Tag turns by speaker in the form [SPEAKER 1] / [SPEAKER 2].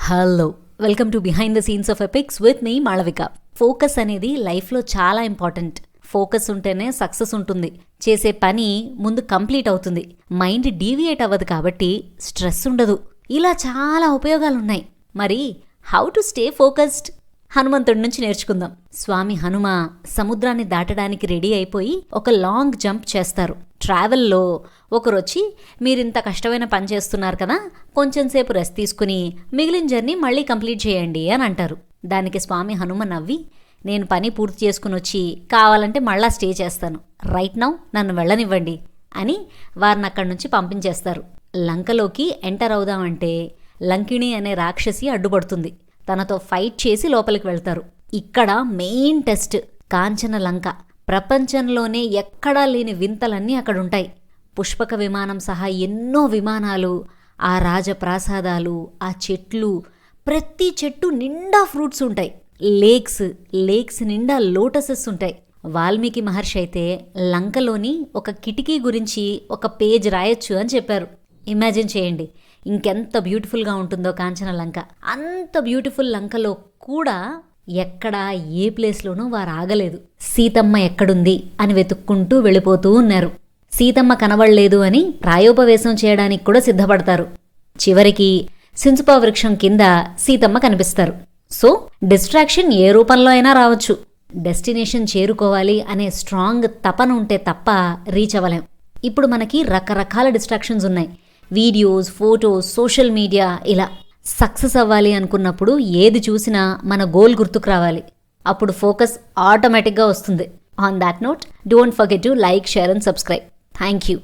[SPEAKER 1] Hello, welcome to behind the scenes of epics with me Malavika. Focus అనేది లైఫ్లో చాలా important. Focus ఉంటేనే success ఉంటుంది. చేసే పని ముందు కంప్లీట్ అవుతుంది. మైండ్ డీవియేట్ అవ్వదు కాబట్టి స్ట్రెస్ ఉండదు. ఇలా చాలా ఉపయోగాలున్నాయి. మరి హౌ టు స్టే ఫోకస్డ్? హనుమంతుడి నుంచి నేర్చుకుందాం. స్వామి హనుమ సముద్రాన్ని దాటడానికి రెడీ అయిపోయి ఒక లాంగ్ జంప్ చేస్తారు. ట్రావెల్లో ఒకరొచ్చి, మీరింత కష్టమైన పని చేస్తున్నారు కదా, కొంచెం సేపు రెస్ట్ తీసుకుని మిగిలిన జర్నీ మళ్ళీ కంప్లీట్ చేయండి అని అంటారు. దానికి స్వామి హనుమ నవ్వి, నేను పని పూర్తి చేసుకుని వచ్చి కావాలంటే మళ్ళా స్టే చేస్తాను, రైట్ నౌ నన్ను వెళ్ళనివ్వండి అని వారిని అక్కడి నుంచి పంపించేస్తారు. లంకలోకి ఎంటర్ అవుదామంటే లంకిణి అనే రాక్షసి అడ్డుపడుతుంది. తనతో ఫైట్ చేసి లోపలికి వెళ్తారు. ఇక్కడ మెయిన్ టెస్ట్ కాంచన లంక. ప్రపంచంలోనే ఎక్కడా లేని వింతలన్నీ అక్కడుంటాయి. పుష్పక విమానం సహా ఎన్నో విమానాలు, ఆ రాజప్రాసాదాలు, ఆ చెట్లు, ప్రతి చెట్టు నిండా ఫ్రూట్స్ ఉంటాయి. లేక్స్ నిండా లోటసెస్ ఉంటాయి. వాల్మీకి మహర్షి అయితే లంకలోని ఒక కిటికీ గురించి ఒక పేజ్ రాయొచ్చు అని చెప్పారు. ఇమాజిన్ చేయండి, ఇంకెంత బ్యూటిఫుల్గా ఉంటుందో కాంచన లంక. అంత బ్యూటిఫుల్ లంకలో కూడా ఎక్కడా ఏ ప్లేస్లోనూ వారు ఆగలేదు. సీతమ్మ ఎక్కడుంది అని వెతుక్కుంటూ వెళ్ళిపోతూ ఉన్నారు. సీతమ్మ కనబడలేదు అని ప్రాయోపవేశం చేయడానికి కూడా సిద్ధపడతారు. చివరికి సింసుప వృక్షం కింద సీతమ్మ కనిపిస్తారు. సో డిస్ట్రాక్షన్ ఏ రూపంలో అయినా రావచ్చు. డెస్టినేషన్ చేరుకోవాలి అనే స్ట్రాంగ్ తపన ఉంటే తప్ప రీచ్ అవ్వలేం. ఇప్పుడు మనకి రకరకాల డిస్ట్రాక్షన్స్ ఉన్నాయి. Videos, photos, social media. ఇలా సక్సెస్ అవ్వాలి అనుకున్నప్పుడు ఏది చూసినా మన గోల్ గుర్తుకు రావాలి. అప్పుడు ఫోకస్ ఆటోమేటిక్గా వస్తుంది. On that note, don't forget to like, share and subscribe. Thank you.